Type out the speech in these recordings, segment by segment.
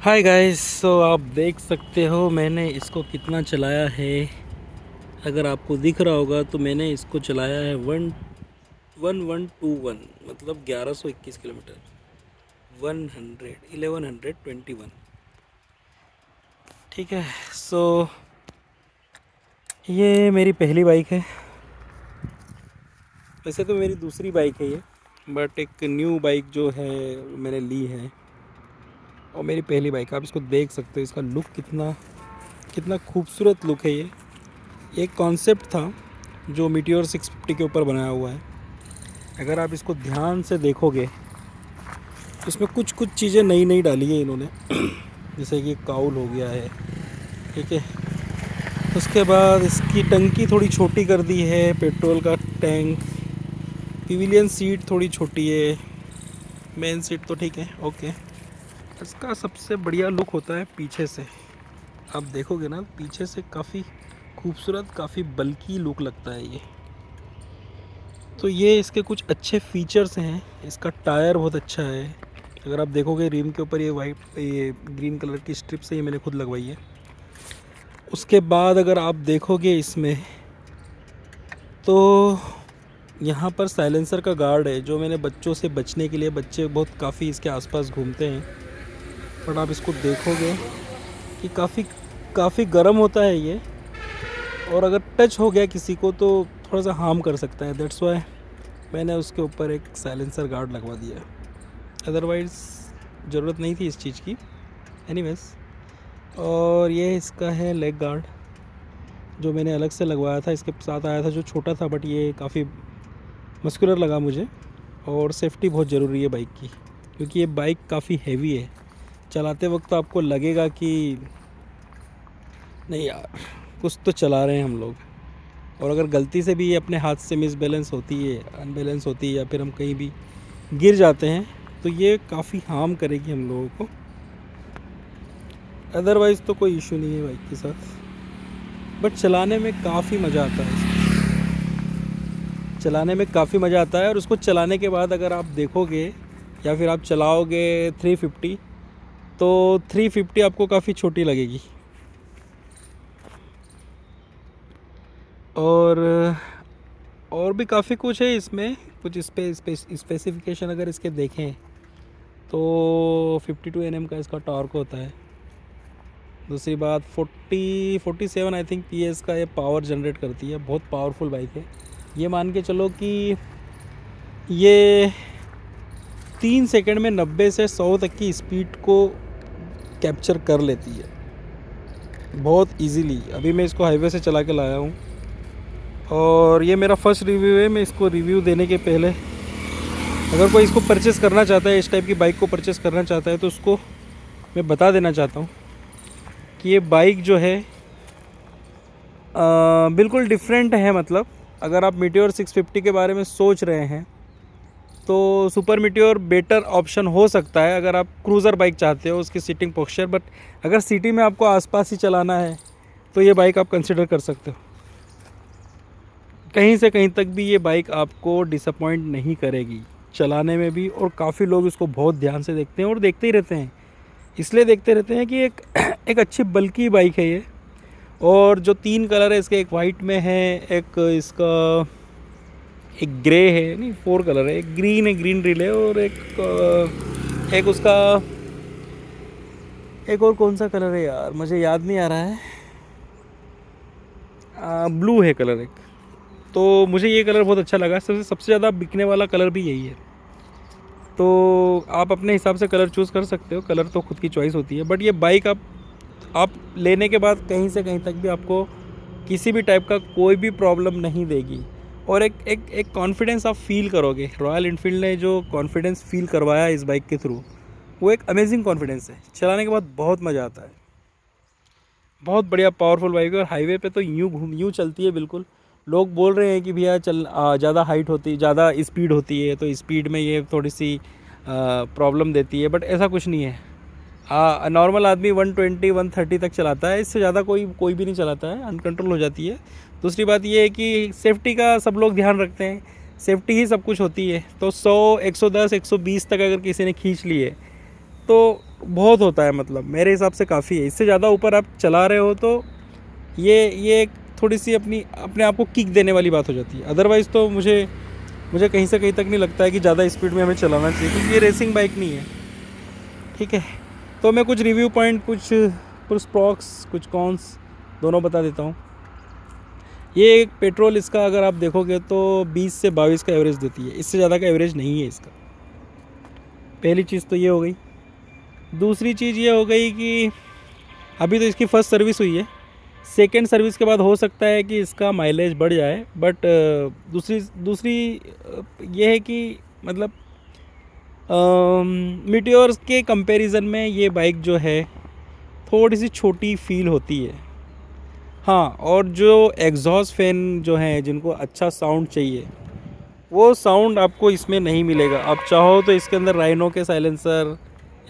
Hi guys. आप देख सकते हो मैंने इसको कितना चलाया है। अगर आपको दिख रहा होगा तो मैंने इसको चलाया है 1121, मतलब 1121 किलोमीटर। 1121। ठीक है। सो ये मेरी पहली बाइक है। वैसे तो मेरी दूसरी बाइक है ये, बट एक न्यू बाइक जो है मैंने ली है और मेरी पहली बाइक। आप इसको देख सकते हो, इसका लुक कितना कितना खूबसूरत लुक है ये। एक कॉन्सेप्ट था जो मीटियोर 650 के ऊपर बनाया हुआ है। अगर आप इसको ध्यान से देखोगे तो इसमें कुछ कुछ चीज़ें नई नई डाली है इन्होंने। जैसे कि काउल हो गया है, ठीक है। उसके बाद इसकी टंकी थोड़ी छोटी कर दी है, पेट्रोल का टैंक। पिविलियन सीट थोड़ी छोटी है, मेन सीट तो ठीक है, ओके। इसका सबसे बढ़िया लुक होता है पीछे से। आप देखोगे ना, पीछे से काफ़ी खूबसूरत, काफ़ी बल्की लुक लगता है ये। तो ये इसके कुछ अच्छे फीचर्स हैं। इसका टायर बहुत अच्छा है। अगर आप देखोगे रिम के ऊपर ये ग्रीन कलर की स्ट्रिप से ये मैंने खुद लगवाई है। उसके बाद अगर आप देखोगे इसमें तो यहाँ पर साइलेंसर का गार्ड है, जो मैंने बच्चों से बचने के लिए, बच्चे बहुत काफ़ी इसके आसपास घूमते हैं। बट आप इसको देखोगे कि काफ़ी काफ़ी गर्म होता है ये, और अगर टच हो गया किसी को तो थोड़ा सा हार्म कर सकता है। दैट्स वाई मैंने उसके ऊपर एक साइलेंसर गार्ड लगवा दिया। अदरवाइज़ ज़रूरत नहीं थी इस चीज़ की। एनीवेज, और ये इसका है लेग गार्ड, जो मैंने अलग से लगवाया था। इसके साथ आया था जो छोटा था, बट ये काफ़ी मस्कुलर लगा मुझे। और सेफ्टी बहुत ज़रूरी है बाइक की, क्योंकि ये बाइक काफ़ी हैवी है। चलाते वक्त तो आपको लगेगा कि नहीं यार, कुछ तो चला रहे हैं हम लोग। और अगर गलती से भी ये अपने हाथ से मिसबैलेंस होती है, अनबैलेंस होती है, या फिर हम कहीं भी गिर जाते हैं तो ये काफ़ी हार्म करेगी हम लोगों को। अदरवाइज़ तो कोई इशू नहीं है बाइक के साथ। बट चलाने में काफ़ी मज़ा आता है इसको। चलाने में काफ़ी मज़ा आता है। और उसको चलाने के बाद अगर आप देखोगे या फिर आप चलाओगे 350, तो 350 आपको काफ़ी छोटी लगेगी। और भी काफ़ी कुछ है इसमें। कुछ स्पेसिफिकेशन अगर इसके देखें तो 52 Nm का इसका टॉर्क होता है। दूसरी बात 47 आई थिंक PS का ये पावर जनरेट करती है। बहुत पावरफुल बाइक है। ये मान के चलो कि ये 3 सेकंड में 90 से 100 तक की स्पीड को कैप्चर कर लेती है बहुत इजीली। अभी मैं इसको हाईवे से चला के लाया हूँ और ये मेरा फर्स्ट रिव्यू है। मैं इसको रिव्यू देने के पहले, अगर कोई इसको परचेज़ करना चाहता है, इस टाइप की बाइक को परचेज़ करना चाहता है, तो उसको मैं बता देना चाहता हूँ कि ये बाइक जो है बिल्कुल डिफरेंट है। मतलब अगर आप मीटियोर 650 के बारे में सोच रहे हैं तो सुपर मीटियोर बेटर ऑप्शन हो सकता है अगर आप क्रूज़र बाइक चाहते हो, उसकी सीटिंग पोस्चर। बट अगर सिटी में आपको आसपास ही चलाना है तो ये बाइक आप कंसिडर कर सकते हो। कहीं से कहीं तक भी ये बाइक आपको डिसअपॉइंट नहीं करेगी चलाने में भी। और काफ़ी लोग इसको बहुत ध्यान से देखते हैं और देखते ही रहते हैं। इसलिए देखते रहते हैं कि एक एक अच्छी बल्की बाइक है ये। और जो 3 कलर है इसके, एक वाइट में है, एक इसका एक ग्रे है, नहीं 4 कलर है, एक ग्रीन है, ग्रीन रिल है, और एक उसका एक और कौन सा कलर है यार, मुझे याद नहीं आ रहा है। ब्लू है कलर एक। तो मुझे ये कलर बहुत अच्छा लगा। सबसे ज़्यादा बिकने वाला कलर भी यही है। तो आप अपने हिसाब से कलर चूज़ कर सकते हो। कलर तो खुद की चॉइस होती है। बट ये बाइक आप लेने के बाद कहीं से कहीं तक भी आपको किसी भी टाइप का कोई भी प्रॉब्लम नहीं देगी। और एक कॉन्फिडेंस आप फील करोगे। रॉयल इनफील्ड ने जो कॉन्फिडेंस फील करवाया इस बाइक के थ्रू, वो एक अमेजिंग कॉन्फिडेंस है। चलाने के बाद बहुत मज़ा आता है। बहुत बढ़िया पावरफुल बाइक है। और हाईवे पे तो यूँ चलती है बिल्कुल। लोग बोल रहे हैं कि भैया ज़्यादा हाइट होती, ज़्यादा स्पीड होती है तो स्पीड में ये थोड़ी सी प्रॉब्लम देती है। बट ऐसा कुछ नहीं है। नॉर्मल आदमी 120 130 तक चलाता है। इससे ज़्यादा कोई भी नहीं चलाता है, अनकंट्रोल हो जाती है। दूसरी बात ये है कि सेफ्टी का सब लोग ध्यान रखते हैं। सेफ्टी ही सब कुछ होती है। तो 100 110 120 तक अगर किसी ने खींच ली है तो बहुत होता है, मतलब मेरे हिसाब से काफ़ी है। इससे ज़्यादा ऊपर आप चला रहे हो तो ये एक थोड़ी सी अपने आप को किक देने वाली बात हो जाती है। अदरवाइज़ तो मुझे मुझे कहीं से कहीं तक नहीं लगता है कि ज़्यादा स्पीड में हमें चलाना चाहिए, क्योंकि ये रेसिंग बाइक नहीं है। ठीक है, तो मैं कुछ रिव्यू पॉइंट, कुछ प्रॉक्स, कुछ कॉन्स दोनों बता देता हूँ। ये एक पेट्रोल, इसका अगर आप देखोगे तो 20 से 22 का एवरेज देती है, इससे ज़्यादा का एवरेज नहीं है इसका। पहली चीज़ तो ये हो गई। दूसरी चीज़ ये हो गई कि अभी तो इसकी फ़र्स्ट सर्विस हुई है, सेकेंड सर्विस के बाद हो सकता है कि इसका माइलेज बढ़ जाए। बट दूसरी दूसरी ये है कि मतलब मीटियोर्स के कंपैरिजन में ये बाइक जो है थोड़ी सी छोटी फील होती है। हाँ, और जो एग्जॉस्ट फैन जो हैं, जिनको अच्छा साउंड चाहिए, वो साउंड आपको इसमें नहीं मिलेगा। आप चाहो तो इसके अंदर राइनो के साइलेंसर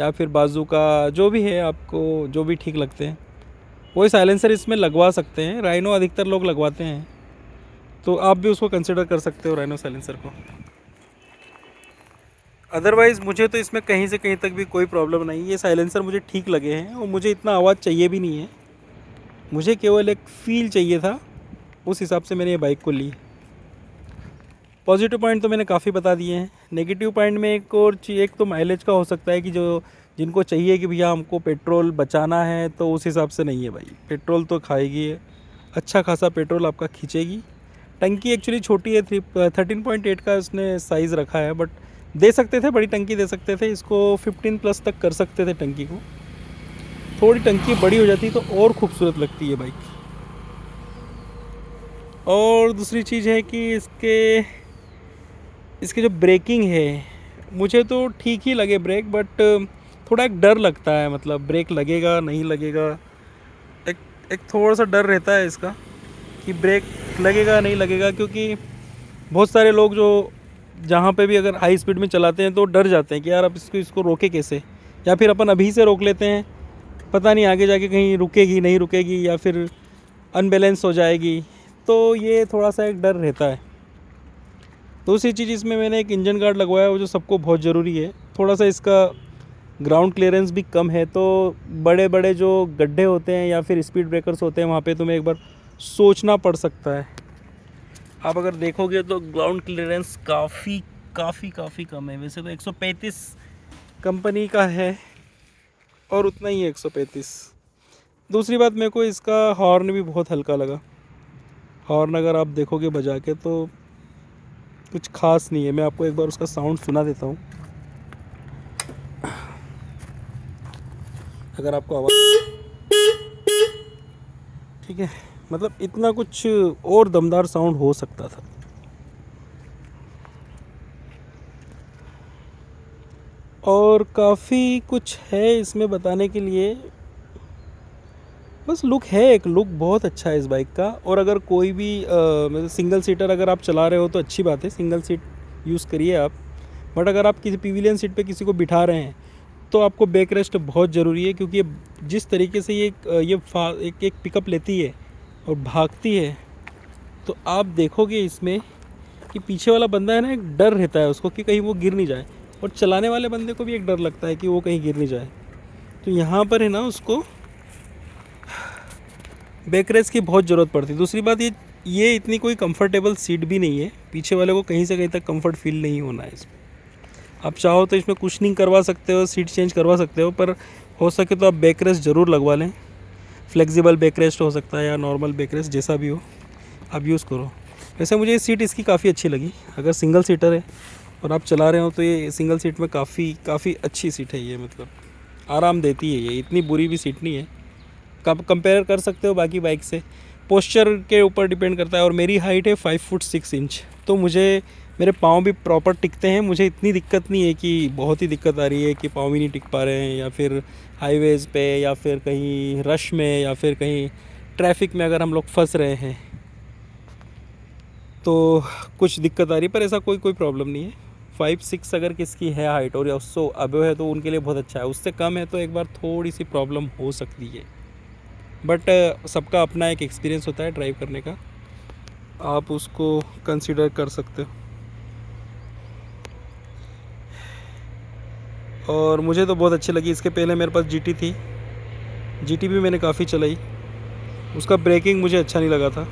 या फिर बाजू का जो भी है, आपको जो भी ठीक लगते हैं वही साइलेंसर इसमें लगवा सकते हैं। राइनो अधिकतर लोग लगवाते हैं, तो आप भी उसको कंसिडर कर सकते हो, राइनो साइलेंसर को। अदरवाइज़ मुझे तो इसमें कहीं से कहीं तक भी कोई प्रॉब्लम नहीं। ये साइलेंसर मुझे ठीक लगे हैं और मुझे इतना आवाज़ चाहिए भी नहीं है, मुझे केवल एक फ़ील चाहिए था, उस हिसाब से मैंने ये बाइक को ली। पॉजिटिव पॉइंट तो मैंने काफ़ी बता दिए हैं। नेगेटिव पॉइंट में एक तो माइलेज का हो सकता है कि जो जिनको चाहिए कि भैया हमको पेट्रोल बचाना है, तो उस हिसाब से नहीं है भाई। पेट्रोल तो खाएगी, अच्छा खासा पेट्रोल आपका खींचेगी। टंकी एक्चुअली छोटी है, 13.8 का उसने साइज़ रखा है, बट दे सकते थे, बड़ी टंकी दे सकते थे, इसको 15+ तक कर सकते थे टंकी को। थोड़ी टंकी बड़ी हो जाती तो और खूबसूरत लगती है बाइक। और दूसरी चीज़ है कि इसके जो ब्रेकिंग है, मुझे तो ठीक ही लगे ब्रेक, बट थोड़ा एक डर लगता है, मतलब ब्रेक लगेगा नहीं लगेगा, एक एक थोड़ा सा डर रहता है इसका कि ब्रेक लगेगा नहीं लगेगा। क्योंकि बहुत सारे लोग जो जहाँ पे भी अगर हाई स्पीड में चलाते हैं तो डर जाते हैं कि यार अब इसको रोके कैसे, या फिर अपन अभी से रोक लेते हैं, पता नहीं आगे जाके कहीं रुकेगी नहीं रुकेगी या फिर अनबैलेंस हो जाएगी, तो ये थोड़ा सा एक डर रहता है। दूसरी चीज़, इसमें मैंने एक इंजन गार्ड लगवाया है, जो सबको बहुत ज़रूरी है। थोड़ा सा इसका ग्राउंड क्लियरेंस भी कम है, तो बड़े बड़े जो गड्ढे होते हैं या फिर स्पीड ब्रेकर्स होते हैं, वहाँ पे तुम्हें एक बार सोचना पड़ सकता है। आप अगर देखोगे तो ग्राउंड क्लियरेंस काफ़ी काफ़ी काफ़ी कम है। वैसे तो 135 कंपनी का है और उतना ही है, 135। दूसरी बात, मेरे को इसका हॉर्न भी बहुत हल्का लगा। हॉर्न अगर आप देखोगे बजा के तो कुछ खास नहीं है। मैं आपको एक बार उसका साउंड सुना देता हूँ, अगर आपको आवाज़, ठीक है, मतलब इतना कुछ और दमदार साउंड हो सकता था। और काफ़ी कुछ है इसमें बताने के लिए, बस लुक है, एक लुक बहुत अच्छा है इस बाइक का। और अगर कोई भी मतलब सिंगल सीटर अगर आप चला रहे हो तो अच्छी बात है, सिंगल सीट यूज़ करिए आप। बट अगर आप किसी पीविलियन सीट पे किसी को बिठा रहे हैं तो आपको बैक रेस्ट बहुत ज़रूरी है, क्योंकि जिस तरीके से एक पिकअप लेती है और भागती है, तो आप देखोगे इसमें कि पीछे वाला बंदा है ना, एक डर रहता है उसको कि कहीं वो गिर नहीं जाए, और चलाने वाले बंदे को भी एक डर लगता है कि वो कहीं गिर नहीं जाए। तो यहाँ पर है ना, उसको बैक रेस्ट की बहुत ज़रूरत पड़ती है। दूसरी बात, ये इतनी कोई कंफर्टेबल सीट भी नहीं है, पीछे वाले को कहीं से कहीं तक कंफर्ट फील नहीं होना है इसमें। आप चाहो तो इसमें कुशनिंग करवा सकते हो, सीट चेंज करवा सकते हो, पर हो सके तो आप बैक रेस्ट ज़रूर लगवा लें। फ्लेक्सिबल बैक रेस्ट हो सकता है या नॉर्मल बैक रेस्ट, जैसा भी हो आप यूज़ करो। वैसे मुझे सीट इसकी काफ़ी अच्छी लगी। अगर सिंगल सीटर है और आप चला रहे हो तो ये सिंगल सीट में काफ़ी अच्छी सीट है ये, मतलब आराम देती है ये, इतनी बुरी भी सीट नहीं है। कंपेयर कर सकते हो बाकी बाइक से। पोस्चर के ऊपर डिपेंड करता है, और मेरी हाइट है 5 फुट 6 इंच, तो मेरे पाँव भी प्रॉपर टिकते हैं। मुझे इतनी दिक्कत नहीं है कि बहुत ही दिक्कत आ रही है कि पाँव भी नहीं टिक पा रहे हैं, या फिर हाईवेज़ पे या फिर कहीं रश में या फिर कहीं ट्रैफिक में अगर हम लोग फंस रहे हैं तो कुछ दिक्कत आ रही है। पर ऐसा कोई प्रॉब्लम नहीं है। 5-6 अगर किसकी है हाइट और या उससे अबव है तो उनके लिए बहुत अच्छा है। उससे कम है तो एक बार थोड़ी सी प्रॉब्लम हो सकती है, बट सबका अपना एक एक्सपीरियंस होता है ड्राइव करने का, आप उसको कंसिडर कर सकते हो। और मुझे तो बहुत अच्छी लगी। इसके पहले मेरे पास GT थी, GT भी मैंने काफ़ी चलाई। उसका ब्रेकिंग मुझे अच्छा नहीं लगा था,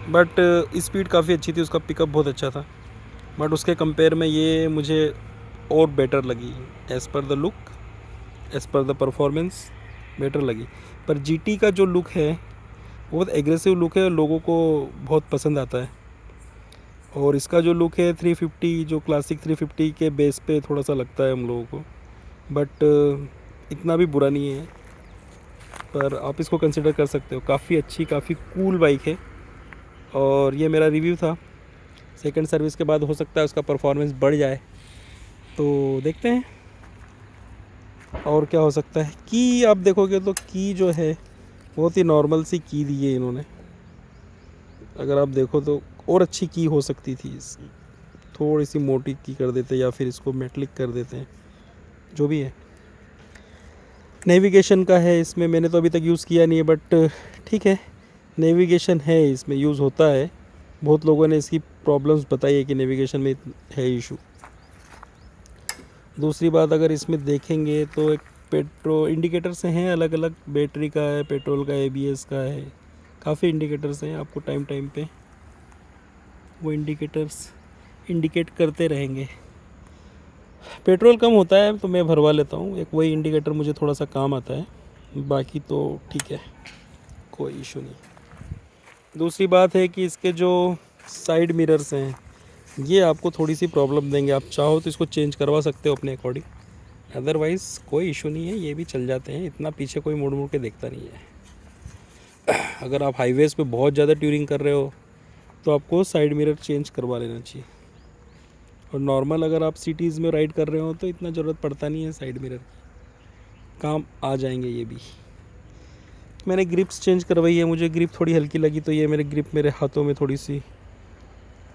बट स्पीड काफ़ी अच्छी थी, उसका पिकअप बहुत अच्छा था। बट उसके कंपेयर में ये मुझे और बेटर लगी, as per the look, as per the performance better लगी। पर GT का जो लुक है बहुत एग्रेसिव लुक है और लोगों को बहुत पसंद आता है। और इसका जो लुक है 350, जो क्लासिक 350 के बेस पे थोड़ा सा लगता है हम लोगों को, बट इतना भी बुरा नहीं है। पर आप इसको कंसिडर कर सकते हो, काफ़ी अच्छी, काफ़ी कूल बाइक है। और ये मेरा रिव्यू था। सेकंड सर्विस के बाद हो सकता है उसका परफॉर्मेंस बढ़ जाए, तो देखते हैं और क्या हो सकता है। की आप देखोगे तो की जो है बहुत ही नॉर्मल सी की दी है इन्होंने। अगर आप देखो तो और अच्छी की हो सकती थी इसकी, थोड़ी सी मोटी की कर देते या फिर इसको मेटलिक कर देते हैं, जो भी है। नेविगेशन का है इसमें, मैंने तो अभी तक यूज़ किया नहीं है, बट ठीक है, नेविगेशन है इसमें, यूज़ होता है। बहुत लोगों ने इसकी प्रॉब्लम्स बताई है कि नेविगेशन में है इशू। दूसरी बात, अगर इसमें देखेंगे तो एक पेट्रोल इंडिकेटर्स हैं अलग अलग, बैटरी का है, पेट्रोल का, ABS का है, काफ़ी इंडिकेटर्स हैं। आपको टाइम टाइम पे वो इंडिकेटर्स इंडिकेट करते रहेंगे। पेट्रोल कम होता है तो मैं भरवा लेता हूँ, एक वही इंडिकेटर मुझे थोड़ा सा काम आता है, बाकी तो ठीक है, कोई इशू नहीं। दूसरी बात है कि इसके जो साइड मिरर्स हैं ये आपको थोड़ी सी प्रॉब्लम देंगे। आप चाहो तो इसको चेंज करवा सकते हो अपने अकॉर्डिंग, अदरवाइज़ कोई इशू नहीं है, ये भी चल जाते हैं। इतना पीछे कोई मुड़ मुड़ के देखता नहीं है। अगर आप हाईवेज़ पे बहुत ज़्यादा ट्यूरिंग कर रहे हो तो आपको साइड मिरर चेंज करवा लेना चाहिए। और नॉर्मल अगर आप सिटीज़ में राइड कर रहे हो तो इतना ज़रूरत पड़ता नहीं है साइड मिरर की, काम आ जाएंगे ये भी। मैंने ग्रिप्स चेंज करवाई है, मुझे ग्रिप थोड़ी हल्की लगी, तो ये मेरे ग्रिप मेरे हाथों में थोड़ी सी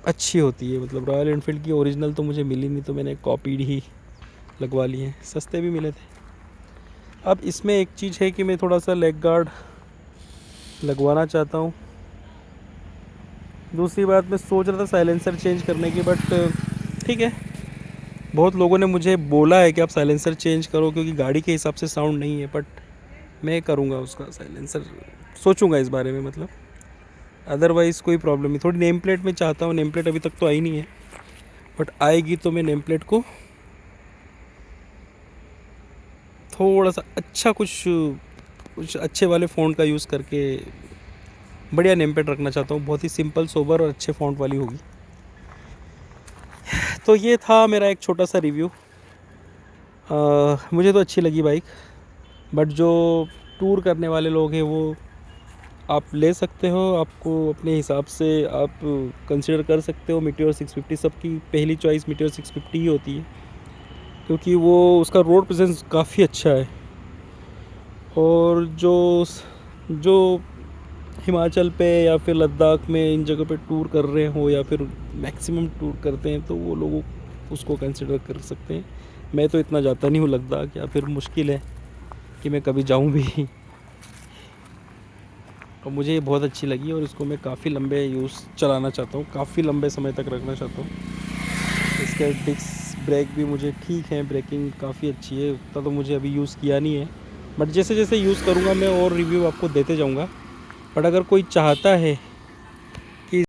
अच्छी होती है। मतलब रॉयल एनफील्ड की ओरिजिनल तो मुझे मिली नहीं, तो मैंने कॉपीड ही लगवा लिए हैं, सस्ते भी मिले थे। अब इसमें एक चीज़ है कि मैं थोड़ा सा लेग गार्ड लगवाना चाहता हूँ। दूसरी बात, मैं सोच रहा था साइलेंसर चेंज करने की, बट ठीक है, बहुत लोगों ने मुझे बोला है कि आप साइलेंसर चेंज करो क्योंकि गाड़ी के हिसाब से साउंड नहीं है, बट मैं करूँगा उसका साइलेंसर, सोचूंगा इस बारे में। मतलब अदरवाइज़ कोई प्रॉब्लम नहीं। थोड़ी नेम प्लेट में चाहता हूँ, नेम प्लेट अभी तक तो आई नहीं है, बट आएगी तो मैं नेम प्लेट को थोड़ा सा अच्छा, कुछ अच्छे वाले फ़ॉन्ट का यूज़ करके बढ़िया नेम प्लेट रखना चाहता हूँ। बहुत ही सिंपल, सोबर और अच्छे फ़ॉन्ट वाली होगी। तो ये था मेरा एक छोटा सा रिव्यू। मुझे तो अच्छी लगी बाइक, बट जो टूर करने वाले लोग हैं वो आप ले सकते हो, आपको अपने हिसाब से आप कंसिडर कर सकते हो। मीटियोर 650 सबकी पहली चॉइस मीटियोर 650 ही होती है, क्योंकि वो उसका रोड प्रेजेंस काफ़ी अच्छा है। और जो जो हिमाचल पे या फिर लद्दाख में इन जगह पे टूर कर रहे हो या फिर मैक्सिमम टूर करते हैं, तो वो लोग उसको कंसिडर कर सकते हैं। मैं तो इतना जाता नहीं हूँ लद्दाख, या फिर मुश्किल है कि मैं कभी जाऊँ भी। और मुझे ये बहुत अच्छी लगी और इसको मैं काफ़ी लंबे यूज़ चलाना चाहता हूँ, काफ़ी लंबे समय तक रखना चाहता हूँ। इसके डिस्क ब्रेक भी मुझे ठीक है, ब्रेकिंग काफ़ी अच्छी है। उतना तो मुझे अभी यूज़ किया नहीं है, बट जैसे जैसे यूज़ करूँगा मैं और रिव्यू आपको देते जाऊँगा। बट अगर कोई चाहता है